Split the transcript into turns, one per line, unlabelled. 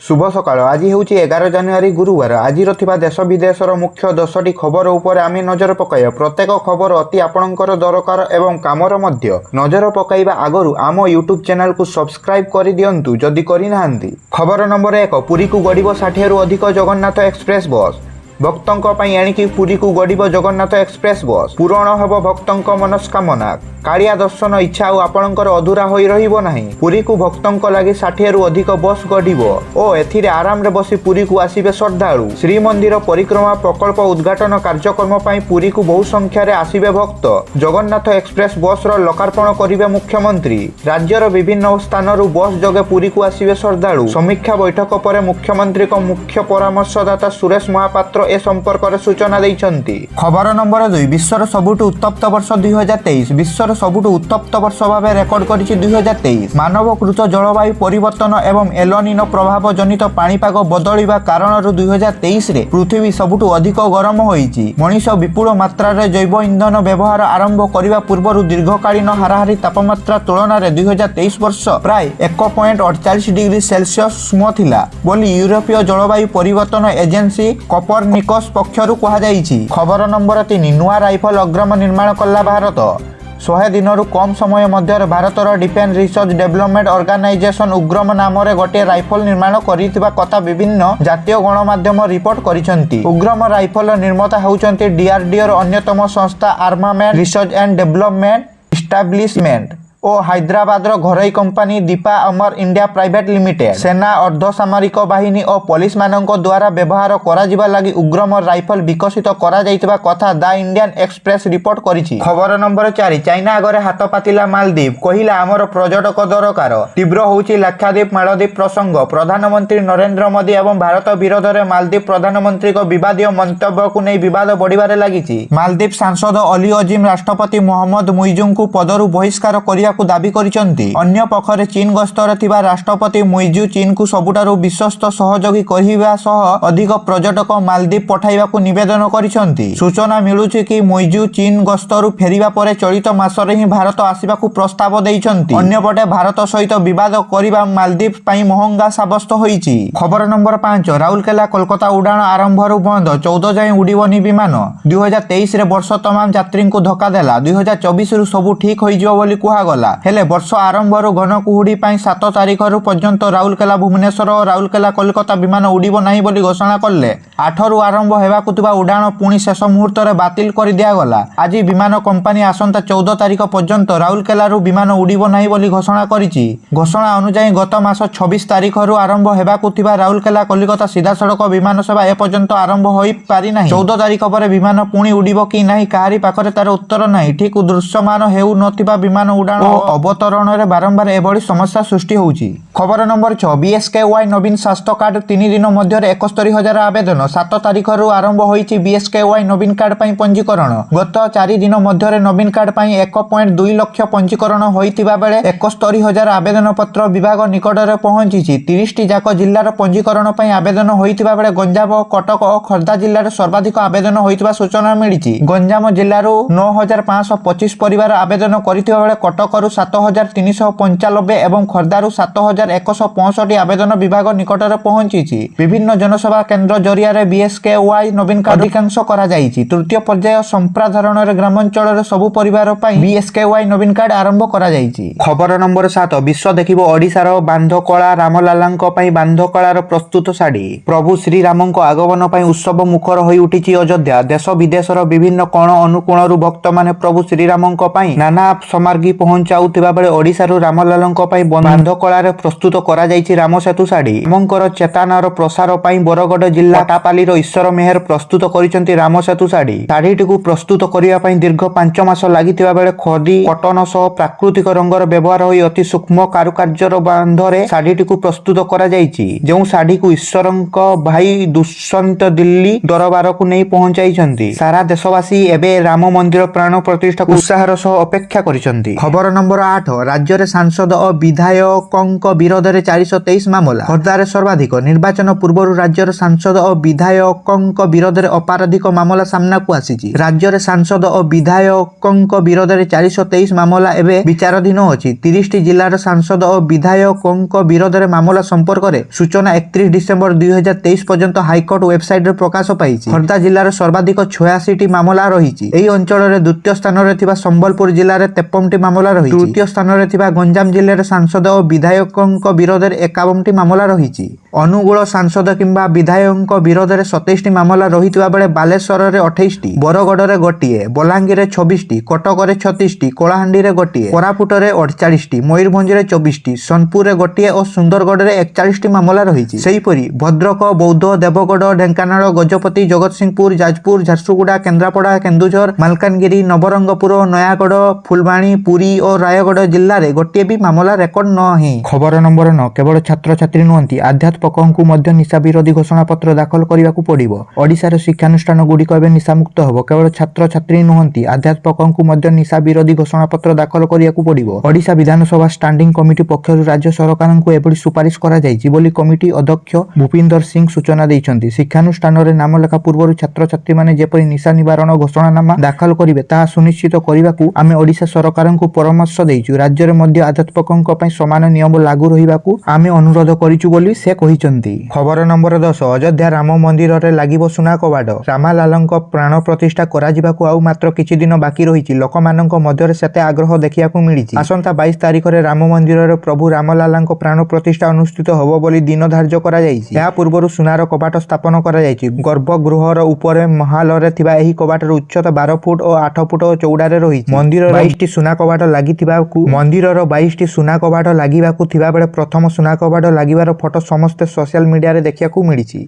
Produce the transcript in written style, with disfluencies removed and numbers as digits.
शुभ सकाळ। आज हूँ 11 जानुआरी गुरुवार। आज देश विदेशर मुख्य 10टी खबर उपर आम नजर पकाइबा। प्रत्येक खबर अति आपणकर दरकार एवं कामर मध्य। नजर पकाइबा आगरू आम यूट्यूब चैनल को सब्सक्राइब कर दियंतु जदि करिना। खबर नंबर 1, पुरी को गड़िब 60 रु अधिक जगन्नाथ एक्सप्रेस बस। भक्तों एणिकी पुरी को गड़िब जगन्नाथ एक्सप्रेस बस। पूरण हेब भक्तों मनस्कामना। कालिया दर्शन इच्छा आपणकर अधूरा होई रहिबो नाही। पुरी को भक्तों लगी 60 रु अधिक बस गड़िब और एथिरे आराम रे बसी पुरी को आसिबे श्रद्धालु। श्रीमंदिर परिक्रमा प्रकल्प उद्घाटन कार्यक्रम पई पुरी को बहु संख्या रे आसिबे भक्त। जगन्नाथ एक्सप्रेस बस रो लोकार्पण करिबे मुख्यमंत्री। राज्यर विभिन्न स्थान रु बस जगे पुरी को आसिबे श्रद्धालु। समीक्षा बैठक पर मुख्यमंत्री को मुख्य परामर्शदाता सुरेश महापात्र ए संपर्क में सूचना दैछंती। खबर नंबर 2, विश्वर सबुठु उत्तप्त वर्ष 2023। विश्वर सबुठु उत्तप्त वर्ष भाव रेकर्ड करिछि 2023। मानवकृत जलवायु परिवर्तन एवं एलनिनो प्रभाव जनित पाणीपाग बदलिबा कारणरू 2023 रे पृथ्वी सबुठु अधिक गरम होईछि। मनीष विपुल मात्रा रे जैव इंधन व्यवहार आरंभ करिबा पूर्वरु दीर्घकालीन हाराहारी तापमात्रा तुलन रे 2023 वर्ष प्राय 1.48 डिग्री सेल्सियस सुम थिला बोली यूरोपीय जलवायु परिवर्तन एजेंसी कोपर्निकस पक्षरु कहा जाईछि। खबर नंबर 3, नुआ राइफल अग्रम निर्माण कला भारत। 100 दिनरू कम समय मध्य भारतर डिफेन्स रिसर्च डेवलपमेंट ऑर्गेनाइजेशन उग्रम नाम गोटे राइफल निर्माण करिथिबा कथा विभिन्न जातीय गणमाध्यम रिपोर्ट करिसेंती। उग्रम राइफल निर्माता होउचंती डीआरडीओ अन्यतम संस्था armament research and development establishment और हैदराबाद घरोई कंपनी दीपा अमर इंडिया प्राइवेट लिमिटेड। सेना अर्धसामरिक बाहिनी और पुलिस मानक द्वारा व्यवहार करा लगी उग्रम राइफल विकसित करा जाइतिबा कथा द इंडियन एक्सप्रेस रिपोर्ट करिछि। खबर नंबर 4, चाइना आगरे हाथ पातिला मालदीप। कहिला आमर पर्यटक दरकार। तीव्र होउछि लाक्षाद्वीप मालदीप प्रसंग। प्रधानमंत्री नरेंद्र मोदी एवं भारत विरोध में मालदीप प्रधानमंत्री को विवादीय मंतव्य को नहीं विवाद बढ़िबारे लागिछि। मालदीप सांसद अली अजीम राष्ट्रपति मोहम्मद मुइजू को पदरु बहिष्कार करिया को दाबी करिसेंती। अन्य पक्षरे चीन गस्तर थिबा राष्ट्रपति मुइजू चीन को सबुठारु विश्वस्त सहयोगी कहिबा सह अधिक पर्यटक मालदीप पठाइबा को निवेदन करिसेंती। सूचना मिलुछि कि मुइजू चीन गस्तरु फेरिबा परे चलित मासरे ही भारत आसिबा को प्रस्ताव दैछंती। अन्यपटे भारत सहित विवाद करिबा मालदीप पई महंगा साब्यस्त होईछि। खबर नंबर 5, राउरकेला कोलकाता उड़ान आरंभरु बंद। 14 जाए उड़िबनी विमान। 2023 रे वर्ष तमाम यात्री को धक्का देला। 2024 रु सबु ठीक होई जिवो बोली कुहा गला। हेले वर्ष आरंभरु घन कुहुड़ी 7 तारिख पर्यंत राउरकेला भुवनेश्वर और राउरकेला कोलकाता विमान उड़िब नहीं बोली घोषणा कले। 8 रु आरंभ हेबाकु थिबा उड़ान पुणी शेष मुहूर्त रे बातिल कर दिया गला। आज विमान कंपनी आसंता 14 तारिख पर्यंत राउरकेला विमान उड़िब नहीं बोली घोषणा करिछि। घोषणा अनुसार गत मास 26 तारिख रु आरंभ हेबाकु थिबा राउरकेला कोलकाता सीधा सड़क विमान सेवा ए पर्यंत आरंभ होई पारि नाही। 14 तारिख पर विमान पुणी उड़िब कि नाही काहारी पाखरे तार उत्तर नाही। ठीक दृश्यमान हेउ नथिबा विमान उड़ान अवतरण रे बारंबार एभली समस्या सृष्टि होउछि। खबर नंबर 6, बीएसकेवाई नवीन स्वास्थ्य कार्ड 3 दिन मध्य 71,000 आवेदन। 7 तारिख रु आरंभ होइछि बीएसकेवाई नवीन कार्ड पई पंजीकरण। गत 4 दिन मध्य नवीन कार्ड पई 1.2 लाख पंजीकरण होइतिबा बेले 71,000 आवेदन पत्र विभाग निकट रे पहुंचिछि। 30 टी जाक जिल्लार पंजीकरण पई आवेदन होइतिबा बेले गंजाम, कटक और खोर्धा जिल्लार सर्वाधिक आवेदन होइतिबा सूचना मिलिछि। गंजाम जिल्लारू 9,525 परिवार आवेदन करितिबा बेले कटकरू 7,395 एवं खोर्धारू 7,165 आवेदन विभाग निकट में पहुंची। विभिन्न जनसभा केन्द्र जरिया बीएसकेवाई नवीन कार्ड अधिकांश करा जाइछि। तृतीय पर्याय संप्राधारण ग्रामांचल सबु परिवार बीएसकेवाई नवीन कार्ड आरंभ करा जाइछि। खबर नंबर 7, विश्व देखिबो ओडिशार बांधकला रामलालांक पई बांधकलार प्रस्तुत साड़ी। प्रभु श्रीरामंक आगमन पई उत्सव मुखर होई उठिछि अयोध्या। देश विदेशर विभिन्न कोण अनुकोणरू भक्त माने प्रभु श्रीरामंक पई नाना समार्गी पहुंचाउतिबा बेले ओडिशारू रामलालांक पई बांधकलार प्रस्तुत करा जाइछि राम सेतु साड़ी। रामंकर चेतनार प्रसार पई बरगड़ जिल्ला टापालीर ईश्वर मेहर प्रस्तुत करिसेंती राम सेतु साड़ी। साड़ीटिकु प्रस्तुत करिया पई दीर्घ 5 मास लागितिबा बेले खदी कटन सह प्राकृतिक रंगर व्यवहार होई अति सूक्ष्म कारुकार्यर बांधरे साड़ीटिकु प्रस्तुत करा जाइछि। जेउ साड़ीकु ईश्वरंक भाई दुष्यंत दिल्ली दरबार को नहीं पहुंचाइछंती। सारा देशवासी एबे राम मंदिर प्राण प्रतिष्ठा उत्साहर सह अपेक्षा करिसेंती। खबर नंबर 8, राज्य रे सांसद और विधायकों ବିରୋଧରେ 423 ମାମଲା। ଖୋର୍ଦ୍ଧାରେ ସର୍ବାଧିକ ନିର୍ବାଚନ ପୂର୍ବରୁ ରାଜ୍ୟର ସାଂସଦ ଓ ବିଧାୟକଙ୍କ ବିରୋଧରେ ଅପରାଧିକ ମାମଲା ସାମ୍ନାକୁ ଆସିଛି। ରାଜ୍ୟରେ ସାଂସଦ ଓ ବିଧାୟକଙ୍କ ବିରୋଧରେ 423 ମାମଲା ଏବେ ବିଚାରାଧୀନ ଅଛି। 30ଟି ଜିଲ୍ଲାର ସାଂସଦ ଓ ବିଧାୟକଙ୍କ ବିରୋଧରେ ମାମଲା ସମ୍ପର୍କରେ ସୂଚନା 31 ଡିସେମ୍ବର 2023 ପର୍ଯ୍ୟନ୍ତ ହାଇକୋର୍ଟ ୱେବସାଇଟରେ ପ୍ରକାଶ ପାଇଛି। ଖୋର୍ଦ୍ଧା ଜିଲ୍ଲାର ସର୍ବାଧିକ 86ଟି ମାମଲା ରହିଛି। ଏହି ଅଞ୍ଚଳରେ ଦ୍ୱିତୀୟ ସ୍ଥାନରେ ଥିବା ସମ୍ବଲପୁର ଜିଲ୍ଲାରେ 53ଟି ମାମଲା ରହିଛି। ତୃତୀୟ ସ୍ଥାନରେ ଥିବା ଗଞ୍ଜାମ ଜିଲ୍ଲାରେ ସାଂସଦ ଓ ବିଧାୟକଙ୍କ ବିରୋଧରେ 51ଟି ମାମଲା ରହିଛି। ଅନୁଗୁଳ ସାଂସଦ କିମ୍ବା ବିଧାୟକଙ୍କ ବିରୋଧରେ 27ଟି ମାମଲା ରହିଥିବା ବେଳେ ବାଲେଶ୍ୱରରେ 28ଟି, ବରଗଡ଼ରେ ଗୋଟିଏ, ବଲାଙ୍ଗୀରରେ 26ଟି, କଟକରେ 36ଟି, କଳାହାଣ୍ଡିରେ ଗୋଟିଏ, କୋରାପୁଟରେ 48ଟି, ମୟୂରଭଞ୍ଜରେ 24ଟି, ସୋନପୁରରେ ଗୋଟିଏ ଓ ସୁନ୍ଦରଗଡ଼ରେ 41ଟି ମାମଲା ରହିଛି। ସେହିପରି ଭଦ୍ରକ, ବୌଦ୍ଧ, ଦେବଗଡ଼, ଢେଙ୍କାନାଳ, ଗଜପତି, ଜଗତସିଂହପୁର, ଯାଜପୁର, ଝାରସୁଗୁଡ଼ା, କେନ୍ଦ୍ରାପଡ଼ା, କେନ୍ଦୁଝର, ମାଲକାନଗିରି, ନବରଙ୍ଗପୁର, ନୟାଗଡ଼, ଫୁଲବାଣୀ, ପୁରୀ ଓ ରାୟଗଡ଼ ଜିଲ୍ଲାରେ ଗୋଟିଏ ବି ମାମଲା ରେକର୍ଡ ନାହିଁ। ଖବର ନମ୍ବର 9 କେବଳ ଛାତ୍ରଛାତ୍ରୀ ନୁହନ୍ତି, ଅଧ୍ୟାପକଙ୍କୁ ମଧ୍ୟ ନିଶା ବିରୋଧୀ ଘୋଷଣାପତ୍ର ଦାଖଲ କରିବାକୁ ପଡ଼ିବ। ଓଡ଼ିଶାର ଶିକ୍ଷାନୁଷ୍ଠାନ ଗୁଡ଼ିକ ଏବେ ନିଶାମୁକ୍ତ ହେବ। କେବଳ ଛାତ୍ରଛାତ୍ରୀ ନୁହନ୍ତି, ଅଧ୍ୟାପକଙ୍କୁ ମଧ୍ୟ ନିଶା ବିରୋଧୀ ଘୋଷଣାପତ୍ର ଦାଖଲ କରିବାକୁ ପଡ଼ିବ। ଓଡ଼ିଶା ବିଧାନସଭା ଷ୍ଟାଣ୍ଡିଂ କମିଟି ପକ୍ଷରୁ ରାଜ୍ୟ ସରକାରଙ୍କୁ ଏଭଳି ସୁପାରିଶ କରାଯାଇଛି ବୋଲି କମିଟି ଅଧ୍ୟକ୍ଷ ଭୂପିନ୍ଦର ସିଂ ସୂଚନା ଦେଇଛନ୍ତି। ଶିକ୍ଷାନୁଷ୍ଠାନରେ ନାମ ଲେଖା ପୂର୍ବରୁ ଛାତ୍ରଛାତ୍ରୀମାନେ ଯେପରି ନିଶା ନିବାରଣ ଘୋଷଣାନାମା ଦାଖଲ କରିବେ ତାହା ସୁନିଶ୍ଚିତ କରିବାକୁ ଆମେ ଓଡ଼ିଶା ସରକାରଙ୍କୁ ପରାମର୍ଶ ଦେଇଛୁ। ରାଜ୍ୟରେ ମଧ୍ୟ ଅଧ୍ୟାପକଙ୍କ ପାଇଁ ସମାନ ନିୟମ ଲାଗୁ ରହିବାକୁ ଆମେ ଅନୁରୋଧ କରିଛୁ ବୋଲି ସେ କହିଛନ୍ତି। ଖବର ନମ୍ବର 10 ଅଯୋଧ୍ୟା ରାମ ମନ୍ଦିରରେ ଲାଗିବ ସୁନା କବାଟ। ରାମଲାଲାଙ୍କ ପ୍ରାଣ ପ୍ରତିଷ୍ଠା କରାଯିବାକୁ ଆଉ ମାତ୍ର କିଛି ଦିନ ବାକି ରହିଛି। ଲୋକମାନଙ୍କ ମଧ୍ୟରେ ସେତେ ଆଗ୍ରହ ଦେଖିବାକୁ ମିଳିଛି। ଆସନ୍ତା 22 ତାରିଖରେ ରାମ ମନ୍ଦିରରେ ପ୍ରଭୁ ରାମଲାଲାଙ୍କ ପ୍ରାଣ ପ୍ରତିଷ୍ଠା ଅନୁଷ୍ଠିତ ହେବ ବୋଲି ଦିନ ଧାର୍ଯ୍ୟ କରାଯାଇଛି। ଏହା ପୂର୍ବରୁ ସୁନାର କବାଟ ସ୍ଥାପନ କରାଯାଇଛି। ଗର୍ଭଗୃହର ଉପରେ ମହାଲରେ ଥିବା ଏହି କବାଟର ଉଚ୍ଚତା 12 ଫୁଟ ଓ 8 ଫୁଟ ଚଉଡ଼ାରେ ରହିଛି। ମନ୍ଦିରର 22ଟି ସୁନା କବାଟ ଲାଗିବାକୁ ଥିବାବେଳେ ପ୍ରଥମ ସୁନା କବାଟ ଲାଗିବାର ଫଟୋ ସମସ୍ତେ ସୋସିଆଲ ମିଡିଆରେ ଦେଖିବାକୁ ମିଳିଛି।